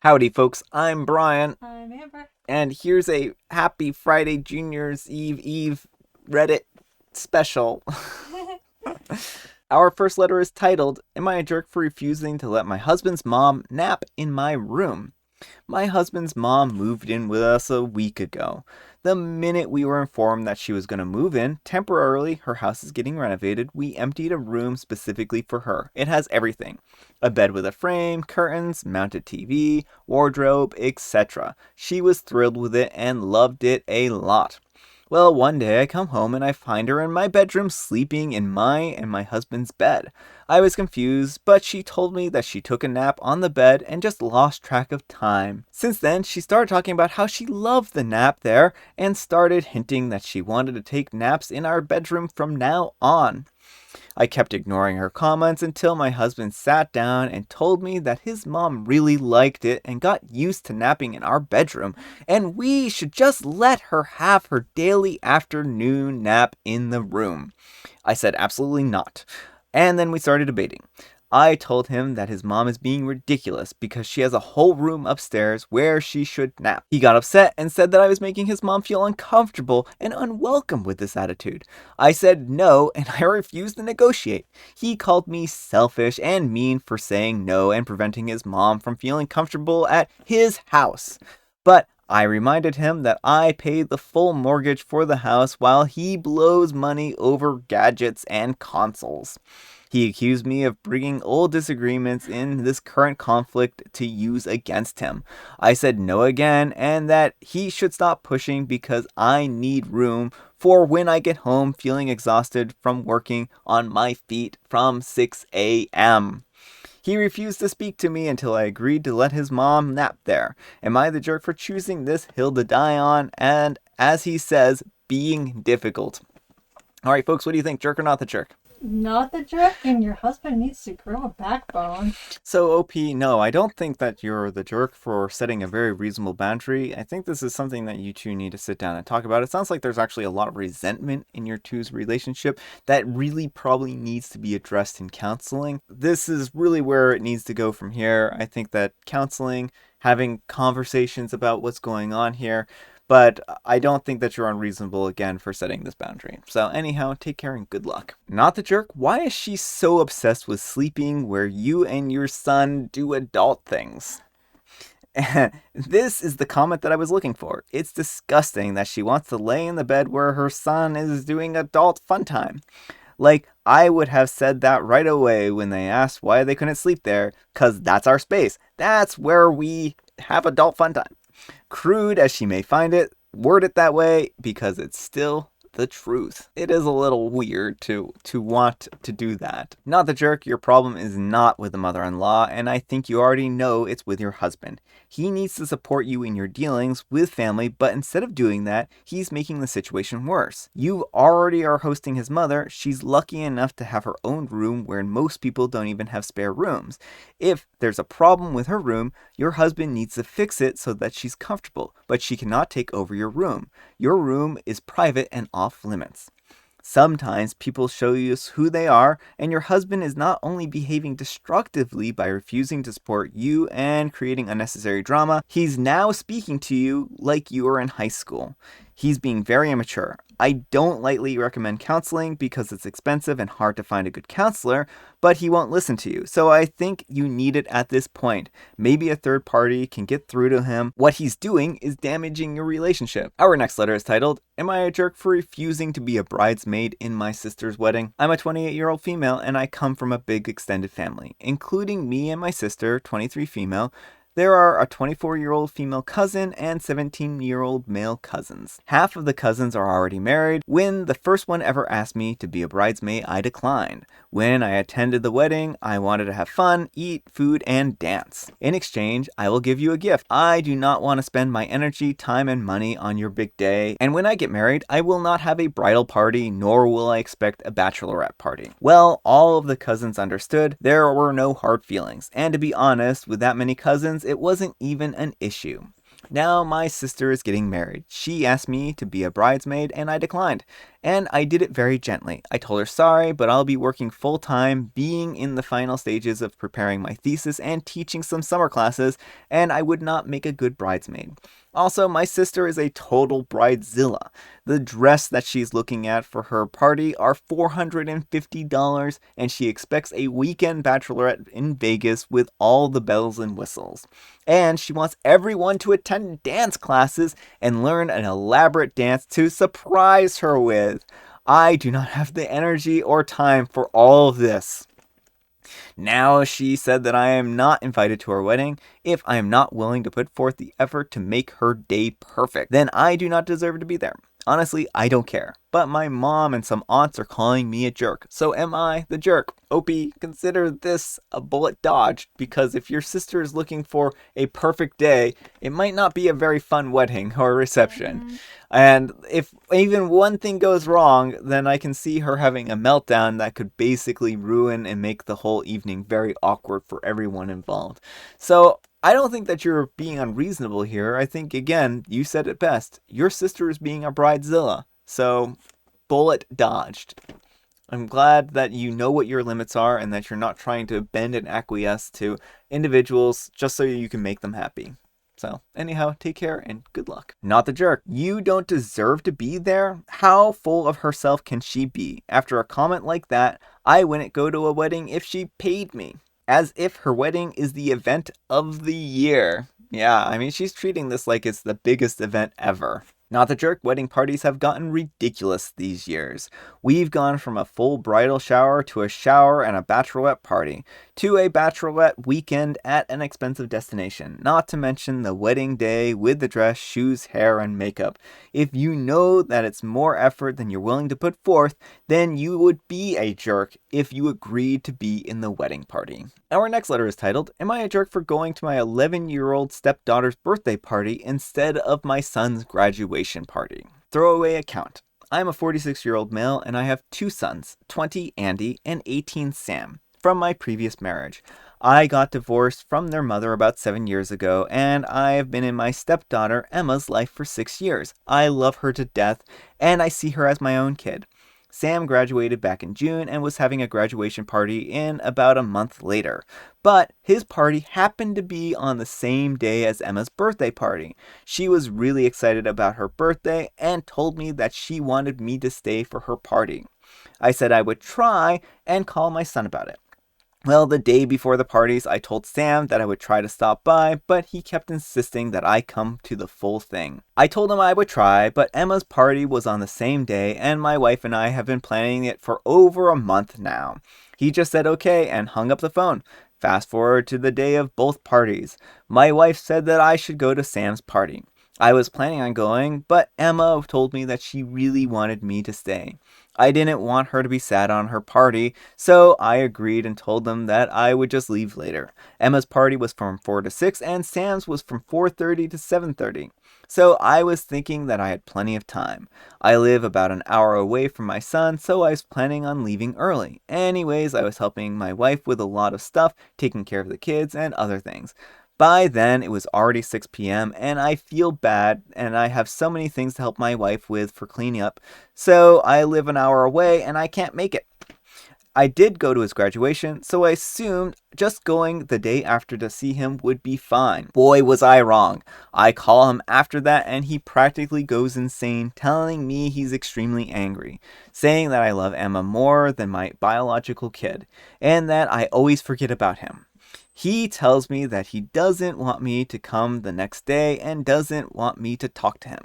Howdy, folks. I'm Brian, I'm Amber. and here's a happy Friday Junior's Eve Reddit special. Our first letter is titled, Am I a jerk for refusing to let my husband's mom nap in my room? My husband's mom moved in with us a week ago. The minute we were informed that she was going to move in, temporarily, her house is getting renovated, we emptied a room specifically for her. It has everything: a bed with a frame, curtains, mounted TV, wardrobe, etc. She was thrilled with it and loved it a lot. Well, one day I come home and I find her in my bedroom sleeping in my and my husband's bed. I was confused, but she told me that she took a nap on the bed and just lost track of time. Since then, she started talking about how she loved the nap there and started hinting that she wanted to take naps in our bedroom from now on. I kept ignoring her comments until my husband sat down and told me that his mom really liked it and got used to napping in our bedroom, and we should just let her have her daily afternoon nap in the room. I said absolutely not. And then we started debating. I told him that his mom is being ridiculous because she has a whole room upstairs where she should nap. He got upset and said that I was making his mom feel uncomfortable and unwelcome with this attitude. I said no, and I refused to negotiate. He called me selfish and mean for saying no and preventing his mom from feeling comfortable at his house. But I reminded him that I paid the full mortgage for the house while he blows money over gadgets and consoles. He accused me of bringing old disagreements in this current conflict to use against him. I said no again and that he should stop pushing because I need room for when I get home feeling exhausted from working on my feet from 6 a.m. He refused to speak to me until I agreed to let his mom nap there. Am I the jerk for choosing this hill to die on and, as he says, being difficult? Alright, folks, what do you think? Jerk or not the jerk? Not the jerk, and your husband needs to grow a backbone. So, OP, no, I don't think that you're the jerk for setting a very reasonable boundary. I think this is something that you two need to sit down and talk about. It sounds like there's actually a lot of resentment in your two's relationship that really probably needs to be addressed in counseling. This is really where it needs to go from here. I think that counseling, having conversations about what's going on here, but I don't think that you're unreasonable again for setting this boundary. So anyhow, take care and good luck. Not the jerk, why is she so obsessed with sleeping where you and your son do adult things? This is the comment that I was looking for. It's disgusting that she wants to lay in the bed where her son is doing adult fun time. Like, I would have said that right away when they asked why they couldn't sleep there, because that's our space. That's where we have adult fun time. Crude as she may find it, word it that way because it's still the truth. It is a little weird to want to do that. Not the jerk, your problem is not with the mother-in-law, and I think you already know it's with your husband. He needs to support you in your dealings with family, but instead of doing that, he's making the situation worse. You already are hosting his mother. She's lucky enough to have her own room where most people don't even have spare rooms. If there's a problem with her room, your husband needs to fix it so that she's comfortable, but she cannot take over your room. Your room is private and off limits. Sometimes people show you who they are, and your husband is not only behaving destructively by refusing to support you and creating unnecessary drama, he's now speaking to you like you are in high school. He's being very immature. I don't lightly recommend counseling because it's expensive and hard to find a good counselor, but he won't listen to you. So I think you need it at this point. Maybe a third party can get through to him. What he's doing is damaging your relationship. Our next letter is titled, Am I a jerk for refusing to be a bridesmaid in my sister's wedding? I'm a 28-year-old female and I come from a big extended family, including me and my sister, 23 female. There are a 24-year-old female cousin and 17-year-old male cousins. Half of the cousins are already married. When the first one ever asked me to be a bridesmaid, I declined. When I attended the wedding, I wanted to have fun, eat food, and dance. In exchange, I will give you a gift. I do not want to spend my energy, time, and money on your big day. And when I get married, I will not have a bridal party, nor will I expect a bachelorette party. Well, all of the cousins understood. There were no hard feelings. And to be honest, with that many cousins, it wasn't even an issue. Now my sister is getting married. She asked me to be a bridesmaid and I declined. And I did it very gently. I told her sorry, but I'll be working full time, being in the final stages of preparing my thesis and teaching some summer classes, and I would not make a good bridesmaid. Also, my sister is a total bridezilla. The dress that she's looking at for her party are $450, and she expects a weekend bachelorette in Vegas with all the bells and whistles. And she wants everyone to attend dance classes and learn an elaborate dance to surprise her with. I do not have the energy or time for all of this. Now she said that I am not invited to her wedding if I am not willing to put forth the effort to make her day perfect. Then I do not deserve to be there. Honestly, I don't care. But my mom and some aunts are calling me a jerk. So am I the jerk? Opie, consider this a bullet dodged, because if your sister is looking for a perfect day, it might not be a very fun wedding or reception. Mm-hmm. And if even one thing goes wrong, then I can see her having a meltdown that could basically ruin and make the whole evening very awkward for everyone involved. So I don't think that you're being unreasonable here. I think, again, you said it best. Your sister is being a bridezilla. So, bullet dodged. I'm glad that you know what your limits are and that you're not trying to bend and acquiesce to individuals just so you can make them happy. So, anyhow, take care and good luck. Not the jerk. You don't deserve to be there? How full of herself can she be? After a comment like that, I wouldn't go to a wedding if she paid me. As if her wedding is the event of the year. Yeah, I mean, she's treating this like it's the biggest event ever. Not the jerk, wedding parties have gotten ridiculous these years. We've gone from a full bridal shower to a shower and a bachelorette party, to a bachelorette weekend at an expensive destination, not to mention the wedding day with the dress, shoes, hair, and makeup. If you know that it's more effort than you're willing to put forth, then you would be a jerk if you agreed to be in the wedding party. Our next letter is titled, Am I a jerk for going to my 11-year-old stepdaughter's birthday party instead of my son's graduation party? Throwaway account. I'm a 46-year-old male and I have two sons, 20 Andy and 18 Sam, from my previous marriage. I got divorced from their mother about 7 years ago, and I have been in my stepdaughter Emma's life for 6 years. I love her to death, and I see her as my own kid. Sam graduated back in June and was having a graduation party in about a month later. But his party happened to be on the same day as Emma's birthday party. She was really excited about her birthday and told me that she wanted me to stay for her party. I said I would try and call my son about it. Well, the day before the parties, I told Sam that I would try to stop by, but he kept insisting that I come to the full thing. I told him I would try, but Emma's party was on the same day, and my wife and I have been planning it for over a month now. He just said okay and hung up the phone. Fast forward to the day of both parties. My wife said that I should go to Sam's party. I was planning on going, but Emma told me that she really wanted me to stay. I didn't want her to be sad on her party, so I agreed and told them that I would just leave later. Emma's party was from 4 to 6 and Sam's was from 4:30 to 7:30. So I was thinking that I had plenty of time. I live about an hour away from my son, so I was planning on leaving early. Anyways, I was helping my wife with a lot of stuff, taking care of the kids and other things. By then, it was already 6 p.m., and I feel bad, and I have so many things to help my wife with for cleaning up, so I live an hour away, and I can't make it. I did go to his graduation, so I assumed just going the day after to see him would be fine. Boy, was I wrong. I call him after that, and he practically goes insane, telling me he's extremely angry, saying that I love Emma more than my biological kid, and that I always forget about him. He tells me that he doesn't want me to come the next day and doesn't want me to talk to him.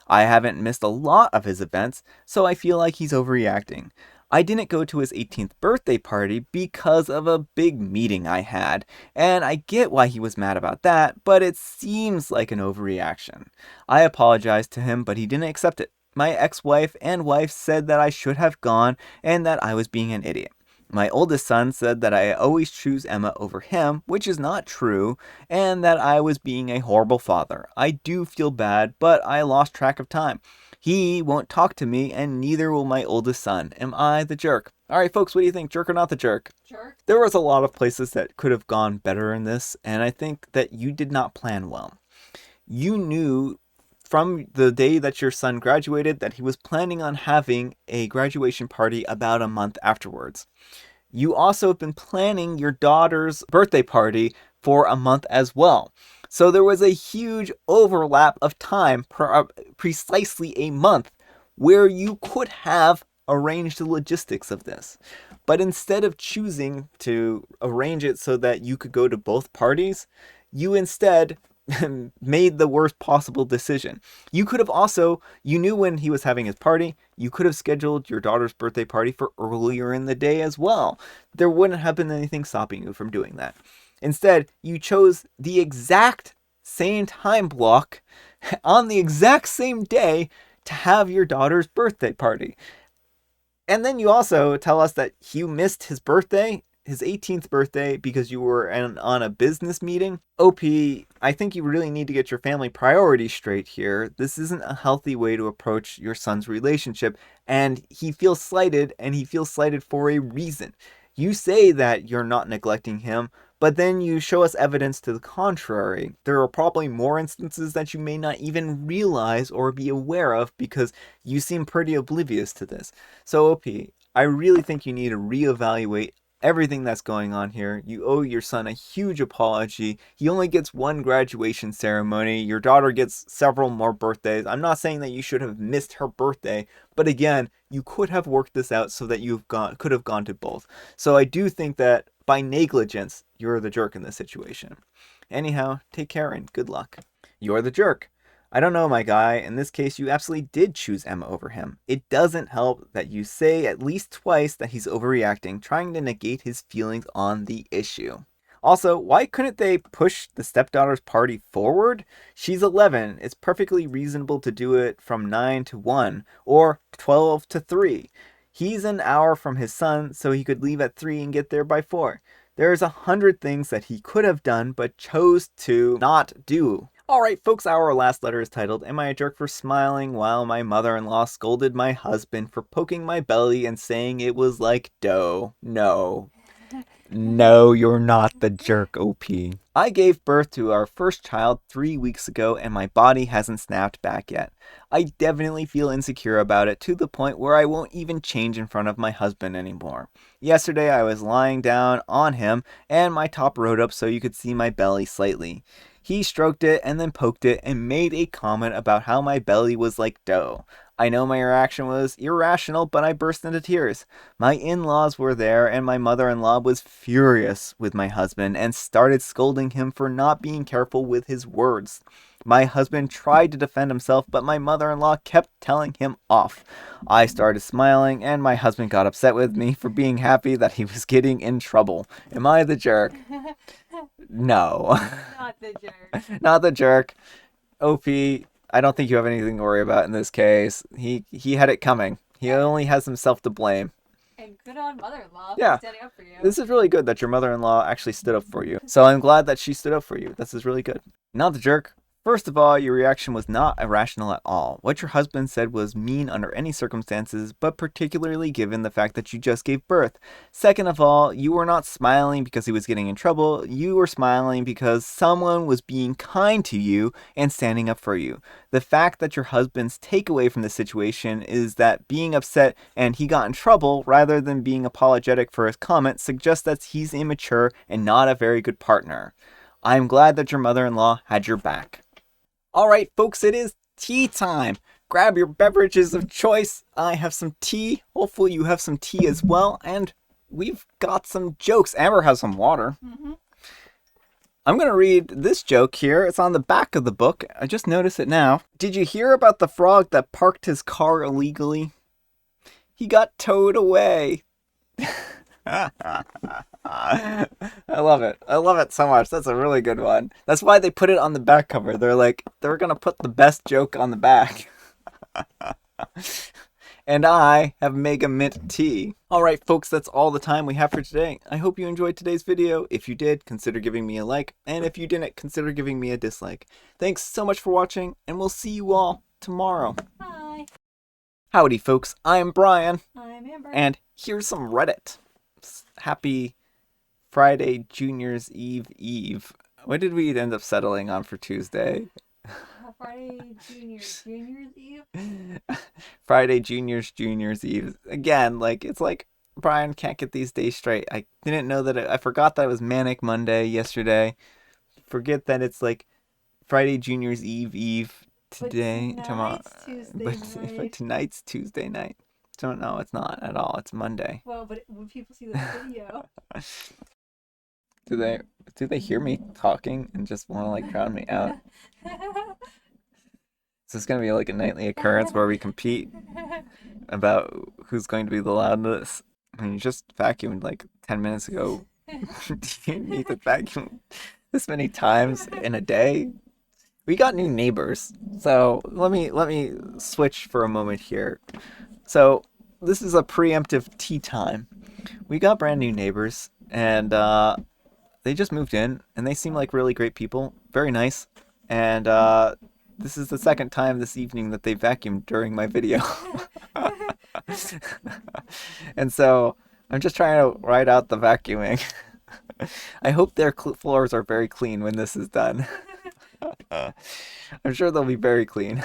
I haven't missed a lot of his events, so I feel like he's overreacting. I didn't go to his 18th birthday party because of a big meeting I had, and I get why he was mad about that, but it seems like an overreaction. I apologized to him, but he didn't accept it. My ex-wife and wife said that I should have gone and that I was being an idiot. My oldest son said that I always choose Emma over him, which is not true, and that I was being a horrible father. I do feel bad, but I lost track of time. He won't talk to me, and neither will my oldest son. Am I the jerk? All right, folks, what do you think? Jerk or not the jerk? Jerk. There was a lot of places that could have gone better in this, and I think that you did not plan well. You knew from the day that your son graduated that he was planning on having a graduation party about a month afterwards. You also have been planning your daughter's birthday party for a month as well. So there was a huge overlap of time, precisely a month, where you could have arranged the logistics of this. But instead of choosing to arrange it so that you could go to both parties, you instead made the worst possible decision. You could have also, you knew when he was having his party, you could have scheduled your daughter's birthday party for earlier in the day as well. There wouldn't have been anything stopping you from doing that. Instead, you chose the exact same time block on the exact same day to have your daughter's birthday party. And then you also tell us that Hugh missed his birthday, his 18th birthday, because you were on a business meeting. OP, I think you really need to get your family priorities straight here. This isn't a healthy way to approach your son's relationship, and he feels slighted, and he feels slighted for a reason. You say that you're not neglecting him, but then you show us evidence to the contrary. There are probably more instances that you may not even realize or be aware of because you seem pretty oblivious to this. So, OP, I really think you need to reevaluate everything that's going on here. You owe your son a huge apology. He only gets one graduation ceremony. Your daughter gets several more birthdays. I'm not saying that you should have missed her birthday, but again, you could have worked this out so that could have gone to both. So I do think that by negligence, you're the jerk in this situation. Anyhow, take care and good luck. You're the jerk. I don't know, my guy. In this case, you absolutely did choose Emma over him. It doesn't help that you say at least twice that he's overreacting, trying to negate his feelings on the issue. Also, why couldn't they push the stepdaughter's party forward? She's 11. It's perfectly reasonable to do it from 9 to 1 or 12 to 3. He's an hour from his son, so he could leave at 3 and get there by 4. There's 100 things that he could have done but chose to not do. Alright folks, our last letter is titled, Am I a Jerk for Smiling While My Mother-in-Law Scolded My Husband for Poking My Belly and Saying It Was Like Dough? No. No, you're not the jerk, OP. I gave birth to our first child 3 weeks ago and my body hasn't snapped back yet. I definitely feel insecure about it to the point where I won't even change in front of my husband anymore. Yesterday I was lying down on him and my top rode up so you could see my belly slightly. He stroked it and then poked it and made a comment about how my belly was like dough. I know my reaction was irrational, but I burst into tears. My in-laws were there and my mother-in-law was furious with my husband and started scolding him for not being careful with his words. My husband tried to defend himself, but my mother-in-law kept telling him off. I started smiling and my husband got upset with me for being happy that he was getting in trouble. Am I the jerk? No. Not the jerk. Not the jerk. OP, I don't think you have anything to worry about in this case. He had it coming. He only has himself to blame. And good on mother-in-law Yeah. for standing up for you. This is really good that your mother-in-law actually stood up for you. So I'm glad that she stood up for you. This is really good. Not the jerk. First of all, your reaction was not irrational at all. What your husband said was mean under any circumstances, but particularly given the fact that you just gave birth. Second of all, you were not smiling because he was getting in trouble. You were smiling because someone was being kind to you and standing up for you. The fact that your husband's takeaway from the situation is that being upset and he got in trouble rather than being apologetic for his comment suggests that he's immature and not a very good partner. I'm glad that your mother-in-law had your back. Alright folks, it is tea time. Grab your beverages of choice. I have some tea. Hopefully you have some tea as well. And we've got some jokes. Amber has some water. Mm-hmm. I'm going to read this joke here. It's on the back of the book. I just noticed it now. Did you hear about the frog that parked his car illegally? He got towed away. I love it. I love it so much. That's a really good one. That's why they put it on the back cover. They're like, they're going to put the best joke on the back. And I have Mega Mint tea. Alright folks, that's all the time we have for today. I hope you enjoyed today's video. If you did, consider giving me a like. And if you didn't, consider giving me a dislike. Thanks so much for watching, and we'll see you all tomorrow. Bye. Howdy folks, I'm Brian. I'm Amber. And here's some Reddit. Happy Friday, Junior's Eve. What did we end up settling on for Tuesday? Friday Junior's Eve. Friday, Junior's Eve. Again, like, it's like, Brian can't get these days straight. I didn't know that I forgot that it was Manic Monday yesterday. Forget that it's like Friday, Eve But today, tomorrow. tonight's Tuesday But night. tonight's Tuesday night. So, no, it's not at all. It's Monday. Well, but when people see this video, Do they do they hear me talking and just want to like drown me out? Is this gonna be like a nightly occurrence where we compete about who's going to be the loudest? I mean, you just vacuumed like 10 minutes ago. Do you need to vacuum this many times in a day? We got new neighbors. So let me switch for a moment here. So this is a preemptive tea time. We got brand new neighbors, and they just moved in, and they seem like really great people, very nice. And this is the second time this evening that they vacuumed during my video. And so I'm just trying to ride out the vacuuming. I hope their floors are very clean when this is done. I'm sure they'll be very clean.